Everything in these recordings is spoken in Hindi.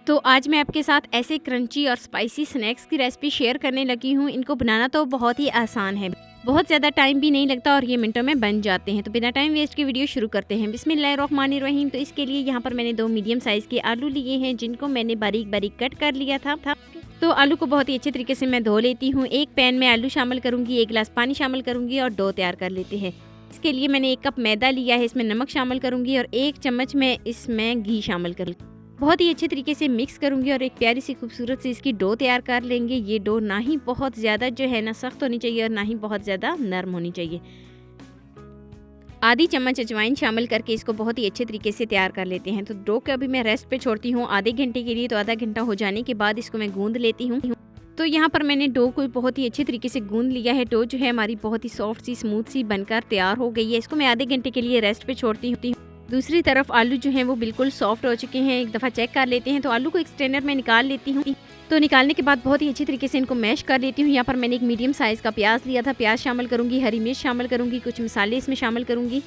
तो आज मैं आपके साथ ऐसे क्रंची और स्पाइसी स्नैक्स की रेसिपी शेयर करने लगी हूँ। इनको बनाना तो बहुत ही आसान है, बहुत ज़्यादा टाइम भी नहीं लगता और ये मिनटों में बन जाते हैं। तो बिना टाइम वेस्ट के वीडियो शुरू करते हैं। बिस्मिल्लाहिर्रहमानिर्रहीम। तो इसके लिए यहाँ पर मैंने 2 मीडियम साइज़ के आलू लिए हैं, जिनको मैंने बारीक बारीक कट कर लिया था। तो आलू को बहुत ही अच्छे तरीके से मैं धो लेती हूँ। एक पैन में आलू शामिल करूँगी, 1 गिलास पानी शामिल करूँगी और डो तैयार कर लेते हैं। इसके लिए मैंने 1 कप मैदा लिया है, इसमें नमक शामिल करूँगी और 1 चम्मच में इसमें घी शामिल करूँगी। बहुत ही अच्छे तरीके से मिक्स करूंगी और एक प्यारी सी खूबसूरत सी इसकी डो तैयार कर लेंगे। ये डो ना ही बहुत ज़्यादा जो है ना सख्त होनी चाहिए और ना ही बहुत ज़्यादा नरम होनी चाहिए। आधी चम्मच अजवाइन शामिल करके इसको बहुत ही अच्छे तरीके से तैयार कर लेते हैं। तो डो को अभी मैं रेस्ट पे छोड़ती हूँ आधे घंटे के लिए। तो आधा घंटा हो जाने के बाद इसको मैं गूंद लेती हूँ। तो यहाँ पर मैंने डो को बहुत ही अच्छे तरीके से गूंद लिया है। डो जो है हमारी बहुत ही सॉफ्ट सी स्मूथ सी बनकर तैयार हो गई है। इसको मैं आधे घंटे के लिए रेस्ट पे छोड़ती हूँ। दूसरी तरफ आलू जो हैं वो बिल्कुल सॉफ्ट हो चुके हैं। एक दफ़ा चेक कर लेते हैं। तो आलू को एक स्ट्रेनर में निकाल लेती हूँ। तो निकालने के बाद बहुत ही अच्छी तरीके से इनको मैश कर लेती हूँ। यहाँ पर मैंने एक मीडियम साइज़ का प्याज लिया था, प्याज शामिल करूँगी, हरी मिर्च शामिल करूँगी, कुछ मसाले इसमें शामिल करूँगी,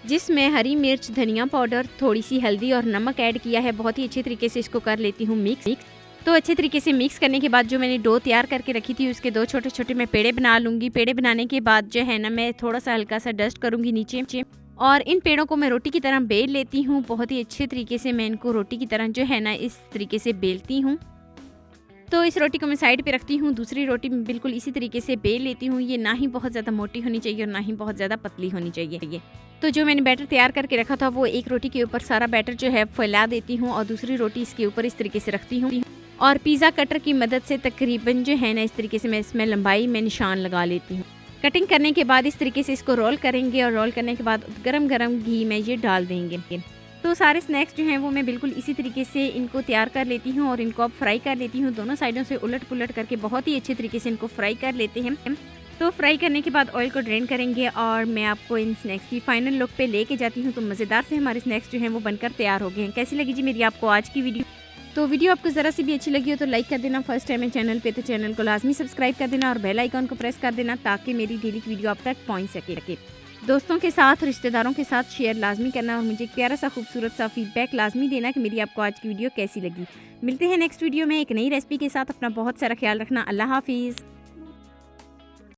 जिसमें हरी मिर्च, धनिया पाउडर, थोड़ी सी हल्दी और नमक ऐड किया है। बहुत ही अच्छे तरीके से इसको कर लेती हूँ मिक्स। तो अच्छे तरीके से मिक्स करने के बाद जो मैंने डो तैयार करके रखी थी उसके 2 छोटे छोटे मैं पेड़े बना लूँगी। पेड़े बनाने के बाद जो है ना मैं थोड़ा सा हल्का सा डस्ट करूँगी नीचे और इन पेड़ों को मैं रोटी की तरह बेल लेती हूँ। बहुत ही अच्छे तरीके से मैं इनको रोटी की तरह जो है ना इस तरीके से बेलती हूँ। तो इस रोटी को मैं साइड पे रखती हूँ। दूसरी रोटी में बिल्कुल इसी तरीके से बेल लेती हूँ। ये ना ही बहुत ज़्यादा मोटी होनी चाहिए और ना ही बहुत ज़्यादा पतली होनी चाहिए। तो जो मैंने बैटर तैयार करके रखा था वो एक रोटी के ऊपर सारा बैटर जो है फैला देती हूँ और दूसरी रोटी इसके ऊपर इस तरीके से रखती हूँ और पिज़्ज़ा कटर की मदद से तकरीबन जो है ना इस तरीके से मैं इसमें लंबाई में निशान लगा लेती हूँ। कटिंग करने के बाद इस तरीके से इसको रोल करेंगे और रोल करने के बाद गरम गरम घी में ये डाल देंगे। तो सारे स्नैक्स जो हैं वो मैं बिल्कुल इसी तरीके से इनको तैयार कर लेती हूँ और इनको अब फ्राई कर लेती हूँ। दोनों साइडों से उलट पुलट करके बहुत ही अच्छे तरीके से इनको फ्राई कर लेते हैं। तो फ्राई करने के बाद ऑयल को ड्रेन करेंगे और मैं आपको इन स्नैक्स की फाइनल लुक पे लेके जाती हूँ। तो मज़ेदार से हमारे स्नैक्स जो हैं वो बनकर तैयार हो गए हैं। कैसी लगी जी मेरी आपको आज की वीडियो? तो वीडियो आपको ज़रा सी भी अच्छी लगी हो तो लाइक कर देना। फर्स्ट टाइम है चैनल पे तो चैनल को लाजमी सब्सक्राइब कर देना और बेल आइकॉन को प्रेस कर देना ताकि मेरी डेली वीडियो आप तक पहुंच सके। दोस्तों के साथ, रिश्तेदारों के साथ शेयर लाजमी करना और मुझे एक प्यारा सा खूबसूरत सा फीडबैक लाजमी देना कि मेरी आपको आज की वीडियो कैसी लगी। मिलते हैं नेक्स्ट वीडियो में एक नई रेसिपी के साथ। अपना बहुत सारा ख्याल रखना। अल्लाह हाफिज़।